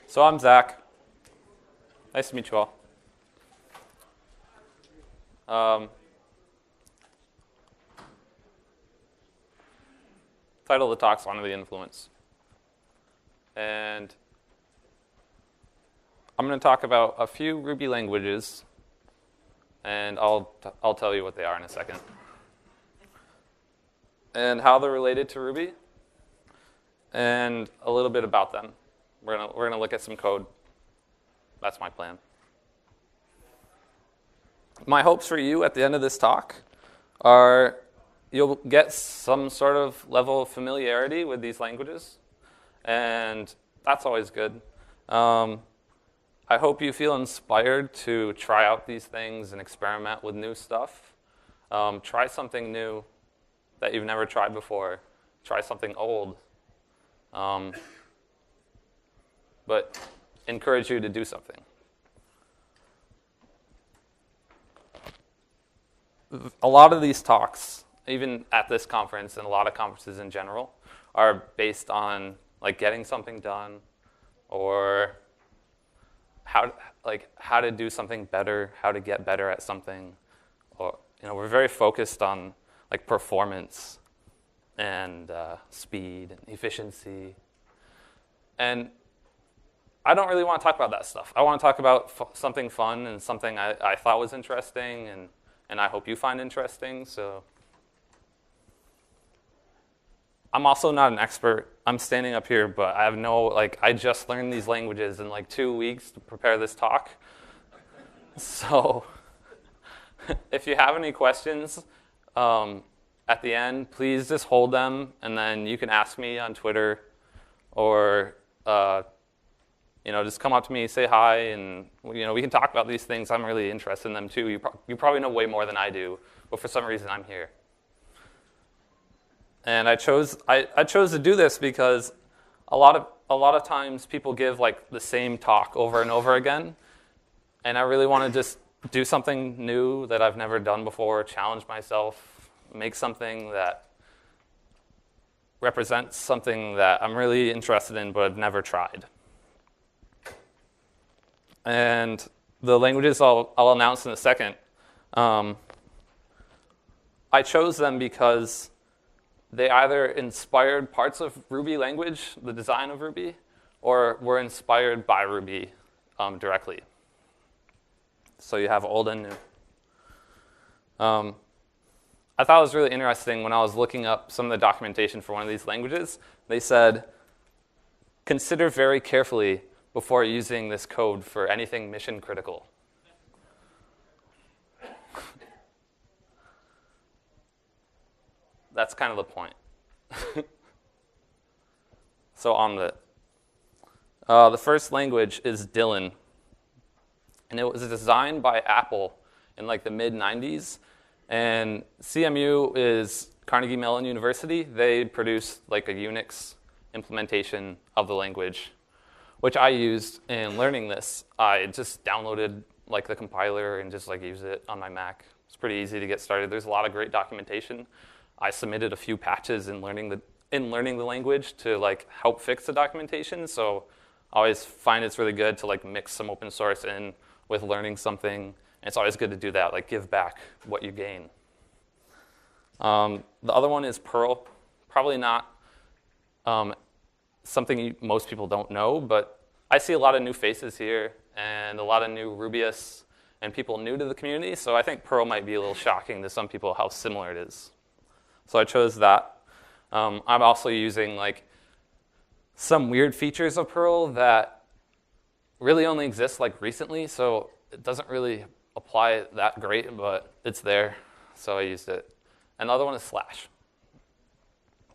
So I'm Zach. Nice to meet you all. Title of the talk's on the influence. And I'm going to talk about a few Ruby languages, and I'll tell you what they are in a second. And how they're related to Ruby, and a little bit about them. We're gonna look at some code. That's my plan. My hopes for you at the end of this talk are you'll get some sort of level of familiarity with these languages, and that's always good. I hope you feel inspired to try out these things and experiment with new stuff. Try something new that you've never tried before. Try something old. But encourage you to do something. A lot of these talks, even at this conference and a lot of conferences in general, are based on like getting something done or how to do something better, how to get better at something. Or we're very focused on like performance and speed and efficiency. And I don't really want to talk about that stuff. I want to talk about something fun and something I thought was interesting, and I hope you find interesting. So I'm also not an expert. I'm standing up here, but I have I just learned these languages in like 2 weeks to prepare this talk. So if you have any questions at the end, please just hold them, and then you can ask me on Twitter or just come up to me, say hi, and we can talk about these things. I'm really interested in them too. You probably know way more than I do, but for some reason I'm here. And I chose to do this because a lot of times people give like the same talk over and over again, and I really want to just do something new that I've never done before, challenge myself, make something that represents something that I'm really interested in but I've never tried. And the languages I'll announce in a second, I chose them because they either inspired parts of Ruby language, the design of Ruby, or were inspired by Ruby directly. So you have old and new. I thought it was really interesting when I was looking up some of the documentation for one of these languages. They said, consider very carefully before using this code for anything mission critical. That's kind of the point. So on the first language is Dylan. And it was designed by Apple in like the mid-90s. And CMU is Carnegie Mellon University. They produced like a Unix implementation of the language, which I used in learning this. I just downloaded like the compiler and just like use it on my Mac. It's pretty easy to get started. There's a lot of great documentation. I submitted a few patches in learning the language to like help fix the documentation. So I always find it's really good to like mix some open source in with learning something. And it's always good to do that, like give back what you gain. The other one is Perl. Probably not something most people don't know, but I see a lot of new faces here and a lot of new Rubyists and people new to the community. So I think Perl might be a little shocking to some people how similar it is. So I chose that. I'm also using like some weird features of Perl that really only exist like recently, so it doesn't really apply that great, but it's there, so I used it. Another one is Slash.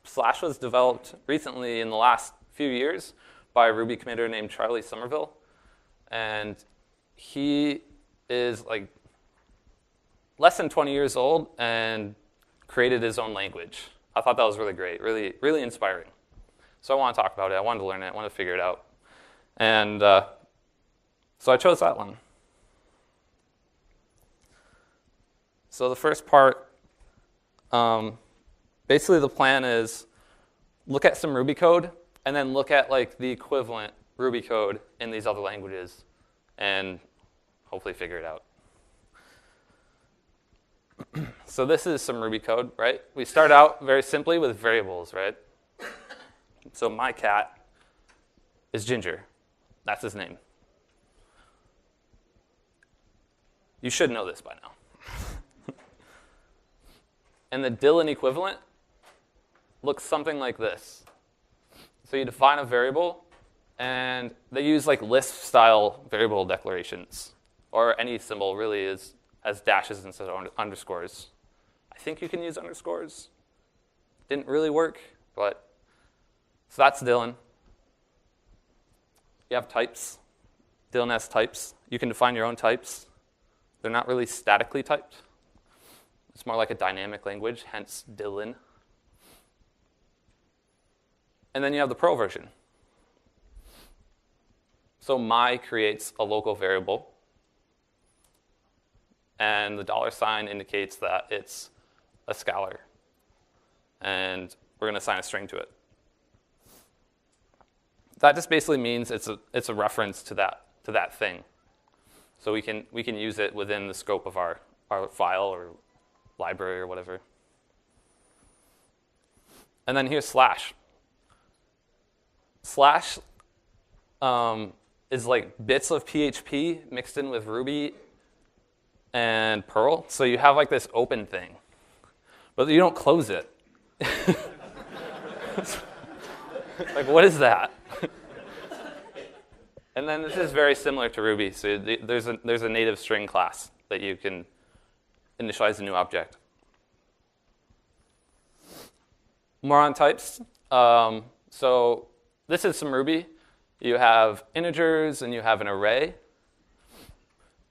Slash was developed recently in the last few years by a Ruby committer named Charlie Somerville, and he is like less than 20 years old and created his own language. I thought that was really great, really, really inspiring. So I want to talk about it. I wanted to learn it. I wanted to figure it out. And so I chose that one. So the first part, basically the plan is look at some Ruby code and then look at like the equivalent Ruby code in these other languages and hopefully figure it out. So this is some Ruby code, right? We start out very simply with variables, right? So my cat is Ginger. That's his name. You should know this by now. And the Dylan equivalent looks something like this. So you define a variable, and they use like Lisp-style variable declarations, or any symbol really as dashes instead of underscores. I think you can use underscores. Didn't really work, but so that's Dylan. You have types. Dylan has types. You can define your own types. They're not really statically typed. It's more like a dynamic language, hence Dylan. And then you have the Perl version. So my creates a local variable, and the $sign indicates that it's a scalar. And we're going to assign a string to it. That just basically means it's a reference to that thing. So we can use it within the scope of our file or library or whatever. And then here's slash. Slash is like bits of PHP mixed in with Ruby and Perl. So you have like this open thing, but you don't close it. Like, what is that? And then this is very similar to Ruby. So there's a native string class that you can initialize a new object. More on types. So this is some Ruby. You have integers and you have an array.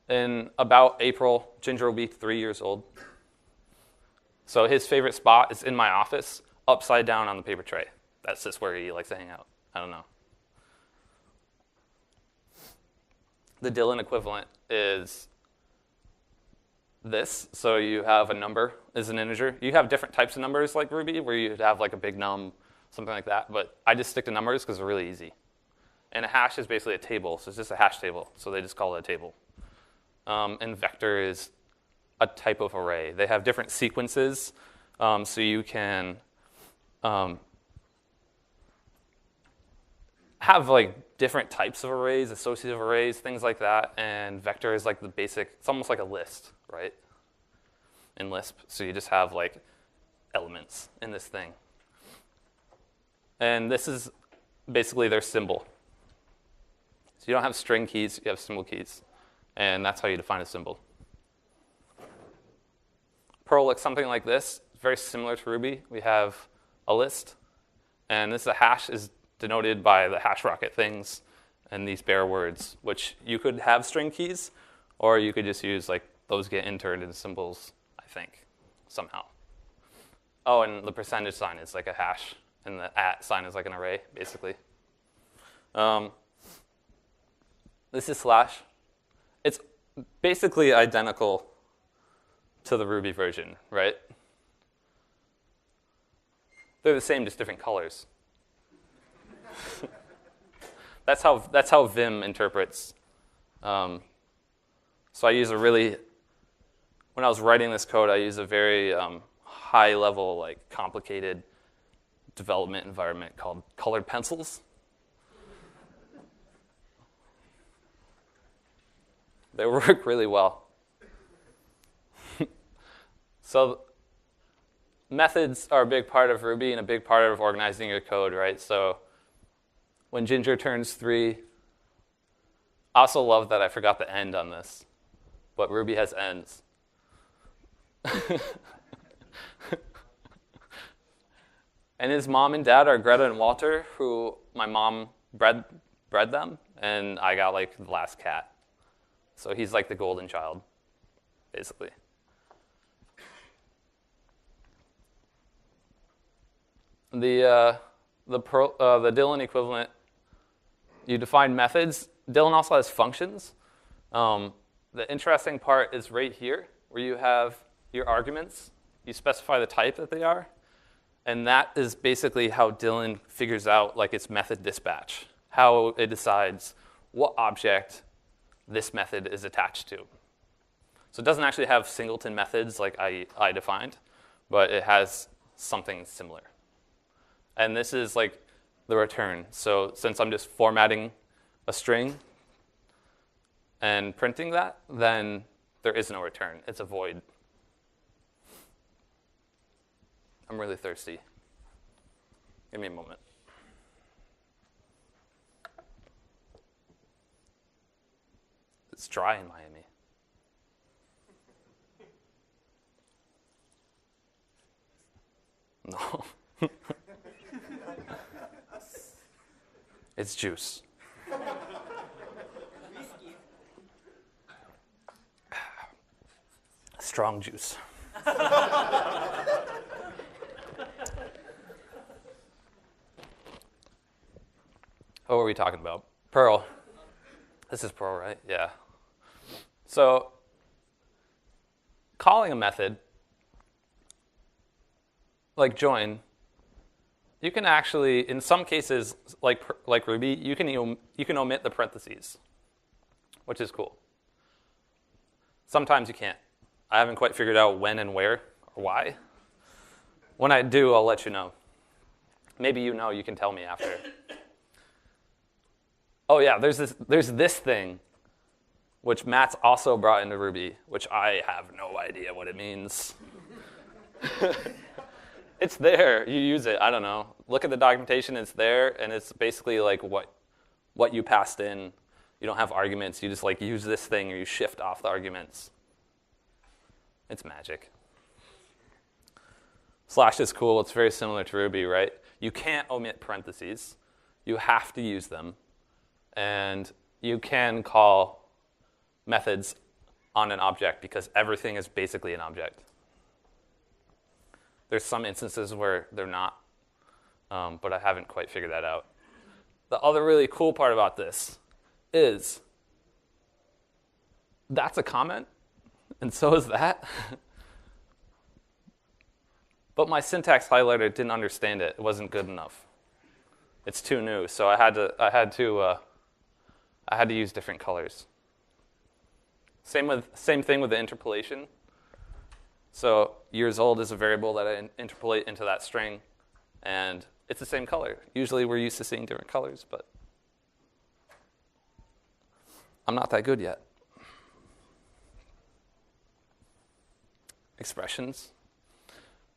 In about April, Ginger will be 3 years old. So his favorite spot is in my office, upside down on the paper tray. That's just where he likes to hang out. I don't know. The Dylan equivalent is this. So you have a number as an integer. You have different types of numbers like Ruby, where you have like a big num, something like that. But I just stick to numbers because they're really easy. And a hash is basically a table. So it's just a hash table. So they just call it a table. And vector is a type of array. They have different sequences. So you can have like different types of arrays, associative arrays, things like that. And vector is like the basic, it's almost like a list, right? In Lisp. So you just have like elements in this thing. And this is basically their symbol. So you don't have string keys, you have symbol keys. And that's how you define a symbol. Perl looks something like this. It's very similar to Ruby. We have a list. And this hash is denoted by the hash rocket things and these bare words, which you could have string keys, or you could just use like those get entered into symbols, I think, somehow. Oh, and the percentage sign is like a hash, and the @ sign is like an array, basically. This is slash. It's basically identical to the Ruby version, right? They're the same, just different colors. That's how Vim interprets. So I use when I was writing this code, I use a very high level, like complicated development environment called colored pencils. They work really well. So methods are a big part of Ruby and a big part of organizing your code, right? So when Ginger turns 3, I also love that I forgot the end on this, but Ruby has ends. And his mom and dad are Greta and Walter, who my mom bred them, and I got like the last cat. So he's like the golden child, basically. The Dylan equivalent, you define methods. Dylan also has functions. The interesting part is right here, where you have your arguments. You specify the type that they are. And that is basically how Dylan figures out like its method dispatch, how it decides what object this method is attached to. So it doesn't actually have singleton methods like I defined, but it has something similar. And this is like the return. So since I'm just formatting a string and printing that, then there is no return. It's a void. I'm really thirsty. Give me a moment. It's dry in Miami. No. It's juice. Strong juice. What were we talking about? Perl. This is Perl, right? Yeah. So calling a method like join, you can actually, in some cases, like Ruby, you can omit the parentheses, which is cool. Sometimes you can't. I haven't quite figured out when and where or why. When I do, I'll let you know. Maybe you know, you can tell me after. Oh yeah, there's this thing, which Matt's also brought into Ruby, which I have no idea what it means. It's there. You use it. I don't know. Look at the documentation. It's there, and it's basically like what you passed in. You don't have arguments. You just like use this thing, or you shift off the arguments. It's magic. Slash is cool. It's very similar to Ruby, right? You can't omit parentheses. You have to use them. And you can call methods on an object because everything is basically an object. There's some instances where they're not, but I haven't quite figured that out. The other really cool part about this is that's a comment, and so is that. But my syntax highlighter didn't understand it. It wasn't good enough. It's too new, so I had to use different colors. Same thing with the interpolation. So years old is a variable that I interpolate into that string, and it's the same color. Usually we're used to seeing different colors, but I'm not that good yet. Expressions.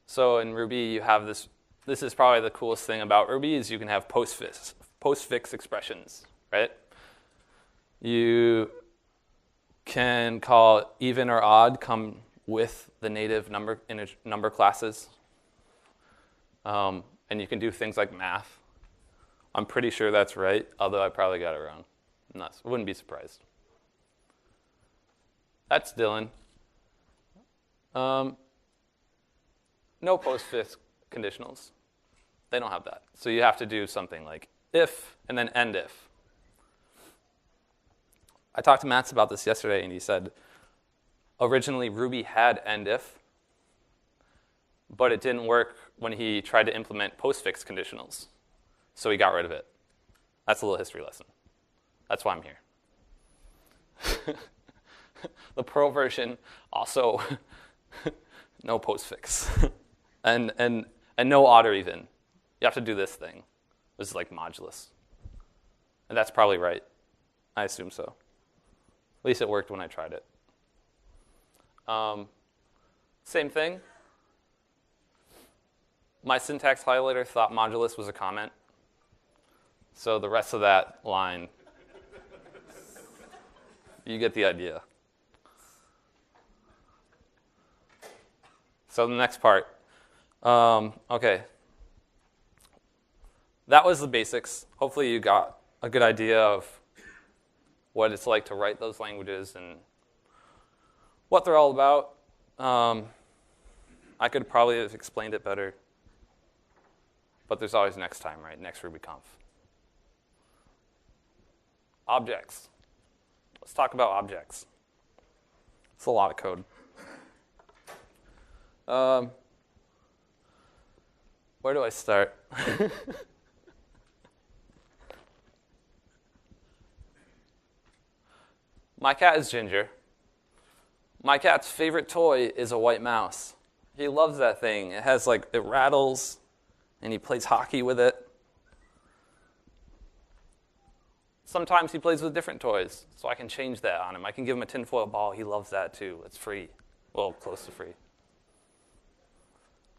So in Ruby, you have this. This is probably the coolest thing about Ruby is you can have postfix expressions, right? You can call even or odd come with the native number classes. And you can do things like math. I'm pretty sure that's right, although I probably got it wrong. I wouldn't be surprised. That's Dylan. No postfix conditionals. They don't have that. So you have to do something like if and then end if. I talked to Matt about this yesterday, and he said originally Ruby had end if, but it didn't work when he tried to implement postfix conditionals. So he got rid of it. That's a little history lesson. That's why I'm here. The Perl version also no postfix. and no odd or even. You have to do this thing. This is like modulus. And that's probably right. I assume so. At least it worked when I tried it. Same thing. My syntax highlighter thought modulus was a comment. So the rest of that line, you get the idea. So the next part. Okay. That was the basics. Hopefully you got a good idea of what it's like to write those languages and what they're all about. I could probably have explained it better, but there's always next time, right? Next RubyConf. Objects. Let's talk about objects. It's a lot of code. Where do I start? My cat is Ginger. My cat's favorite toy is a white mouse. He loves that thing. It has it rattles, and he plays hockey with it. Sometimes he plays with different toys, so I can change that on him. I can give him a tinfoil ball. He loves that too. It's free. Well, close to free.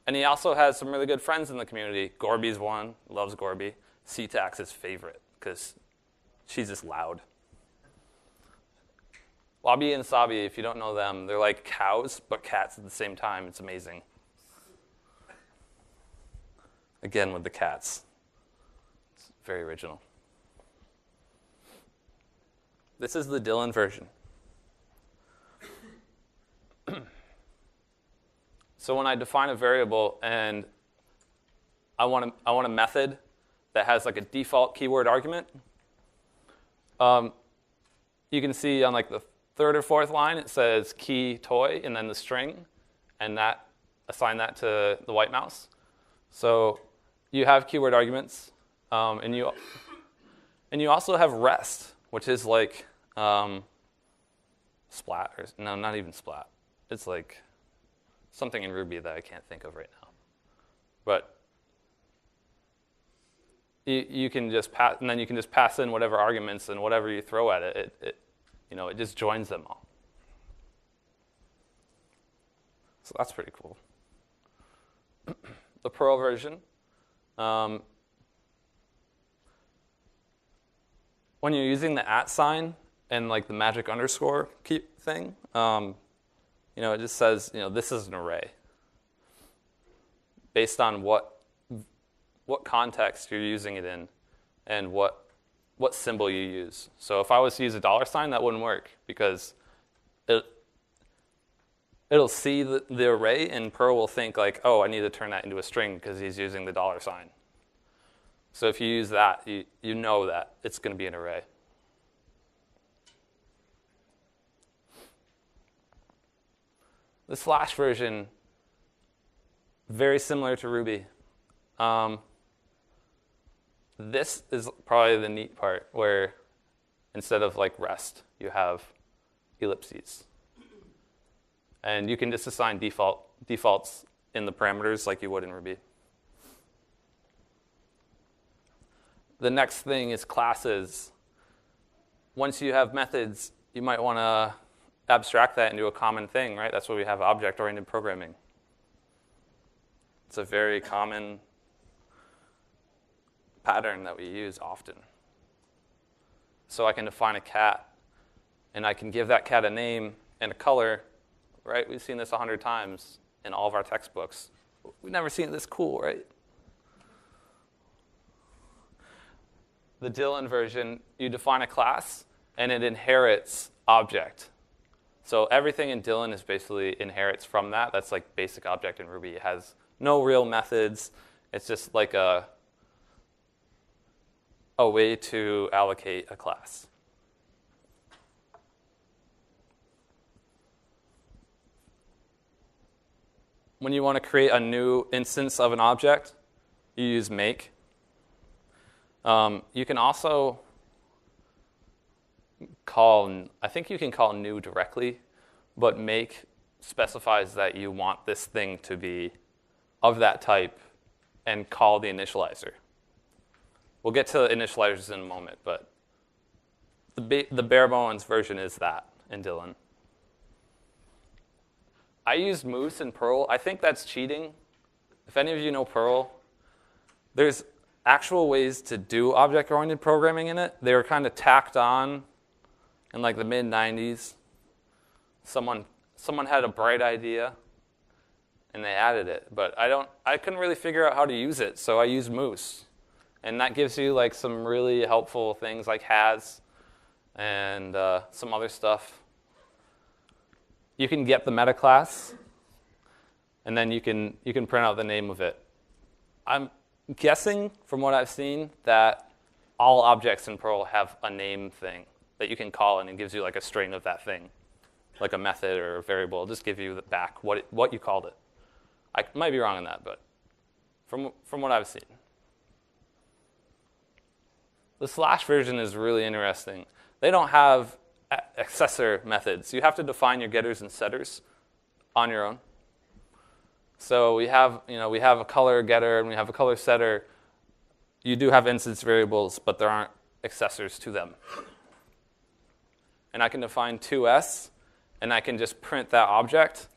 And he also has some really good friends in the community. Gorby's one, loves Gorby. Seatax's his favorite, because she's just loud. Wabi and Sabi, if you don't know them, they're like cows, but cats at the same time. It's amazing. Again, with the cats. It's very original. This is the Dylan version. So when I define a variable and I want a method that has a default keyword argument, you can see on the third or fourth line it says key toy and then the string, and assign that to the white mouse. So you have keyword arguments, and you also have rest, which is splat, or no, not even splat. It's something in Ruby that I can't think of right now. But you can just pass, and then you can just pass in whatever arguments, and whatever you throw at it, it just joins them all. So that's pretty cool. The Perl version. When you're using the @ sign and the magic underscore thing, it just says, this is an array based on what context you're using it in and what symbol you use. So if I was to use a $, that wouldn't work, because it'll see the array, and Perl will think oh, I need to turn that into a string because he's using the $. So if you use that, you know that it's going to be an array. The slash version, very similar to Ruby. This is probably the neat part, where instead of rest, you have ellipses. And you can just assign defaults in the parameters like you would in Ruby. The next thing is classes. Once you have methods, you might want to abstract that into a common thing, right? That's why we have object-oriented programming. It's a very common pattern that we use often. So I can define a cat, and I can give that cat a name and a color, right? We've seen this 100 times in all of our textbooks. We've never seen it this cool, right? The Dylan version, you define a class, and it inherits object. So everything in Dylan is basically inherits from that. That's basic object in Ruby. It has no real methods. It's just a way to allocate a class. When you want to create a new instance of an object, you use make. You can also I think you can call new directly, but make specifies that you want this thing to be of that type and call the initializer. We'll get to initializers in a moment, but the bare bones version is that in Dylan. I used Moose in Perl. I think that's cheating. If any of you know Perl, there's actual ways to do object-oriented programming in it. They were kind of tacked on in the mid-90s. Someone had a bright idea, and they added it. But I couldn't really figure out how to use it, so I used Moose. And that gives you some really helpful things like has and some other stuff. You can get the meta class, and then you can print out the name of it. I'm guessing from what I've seen that all objects in Perl have a name thing that you can call, and it gives you a string of that thing, like a method or a variable. It'll just give you back what you called it. I might be wrong on that, but from what I've seen. The slash version is really interesting. They don't have accessor methods. You have to define your getters and setters on your own. So we have a color getter and we have a color setter. You do have instance variables, but there aren't accessors to them. And I can define 2s, and I can just print that object,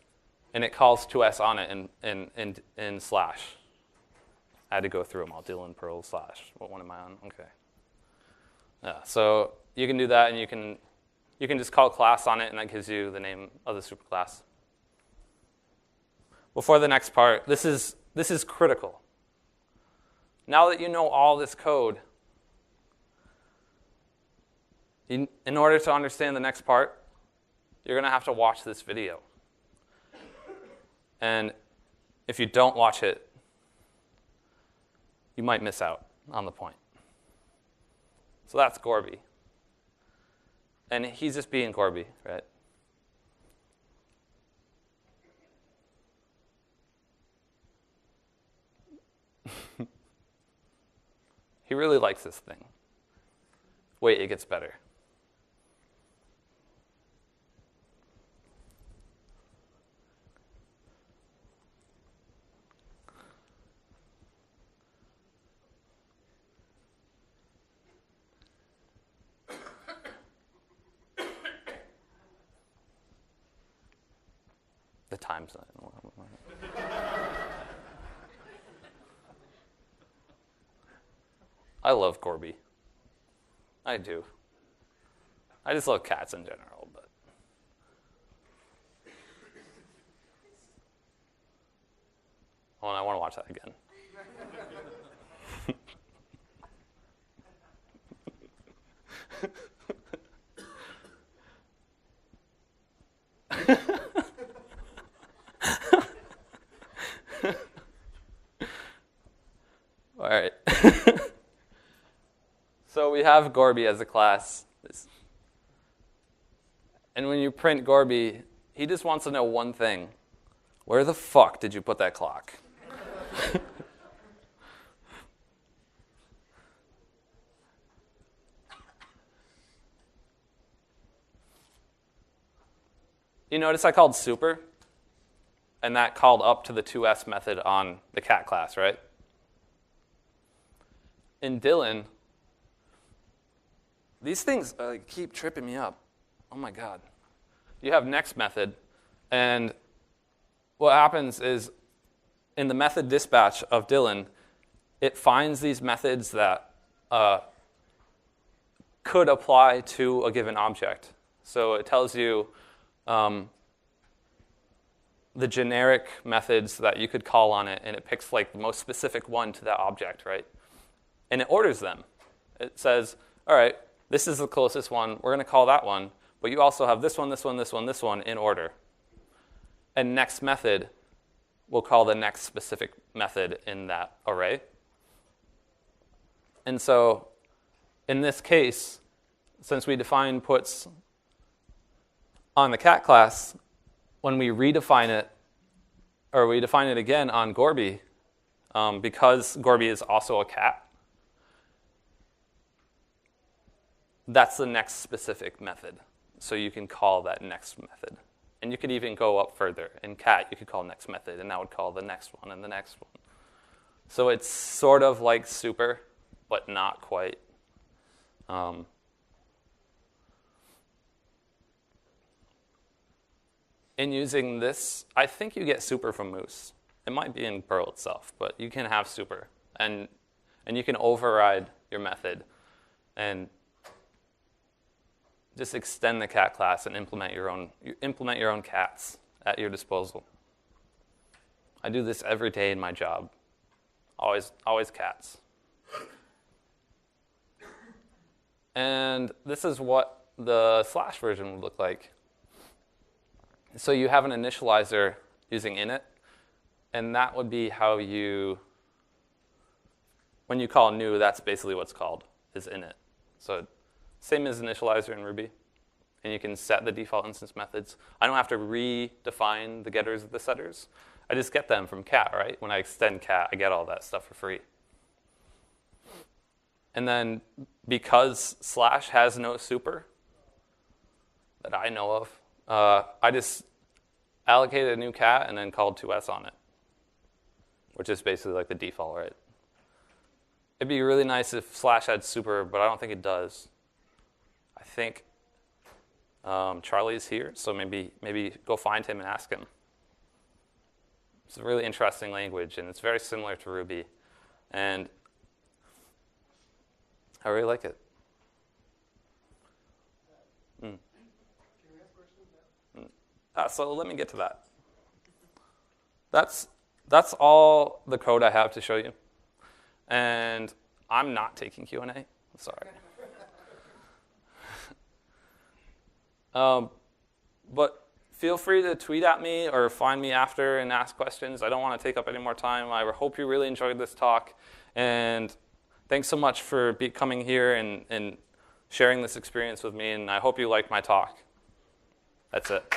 and it calls 2s on it in slash. I had to go through them all. Dylan, Perl, slash. What one am I on? Okay. Yeah, so you can do that, and you can just call class on it, and that gives you the name of the superclass. Before the next part, this is critical. Now that you know all this code, in order to understand the next part, you're going to have to watch this video. And if you don't watch it, you might miss out on the point. So that's Gorby. And he's just being Gorby, right? He really likes this thing. Wait, it gets better. The time's not. I love Gorby. I do. I just love cats in general, but. Oh, and I want to watch that again. All right. So we have Gorby as a class. And when you print Gorby, he just wants to know one thing. Where the fuck did you put that clock? You notice I called super, and that called up to the 2s method on the cat class, right? In Dylan, these things keep tripping me up. Oh my God. You have next method, and what happens is in the method dispatch of Dylan, it finds these methods that could apply to a given object. So it tells you the generic methods that you could call on it, and it picks like the most specific one to that object, right? And it orders them. It says, all right, this is the closest one. We're going to call that one, but you also have this one, this one, this one, this one in order. And next method will call the next specific method in that array. And so in this case, since we define puts on the cat class, when we redefine it, or we define it again on Gorby, because Gorby is also a cat, that's the next specific method. So you can call that next method. And you could even go up further. In cat, you could call next method, and that would call the next one and the next one. So it's sort of like super, but not quite. In using this, I think you get super from Moose. It might be in Perl itself, but you can have super. And you can override your method and just extend the cat class and implement your own cats at your disposal. I do this every day in my job. Always cats. And this is what the slash version would look like. So you have an initializer using init, and that would be how when you call new, that's basically what's called, is init. So same as initializer in Ruby. And you can set the default instance methods. I don't have to redefine the getters and the setters. I just get them from cat, right? When I extend cat, I get all that stuff for free. And then because slash has no super, that I know of. I just allocated a new cat and then called 2s on it, which is basically like the default, right? It'd be really nice if Slash had super, but I don't think it does. I think Charlie's here, so maybe go find him and ask him. It's a really interesting language, and it's very similar to Ruby. And I really like it. So let me get to that. That's all the code I have to show you. And I'm not taking Q&A. Sorry. But feel free to tweet at me or find me after and ask questions. I don't want to take up any more time. I hope you really enjoyed this talk. And thanks so much for coming here and sharing this experience with me. And I hope you liked my talk. That's it.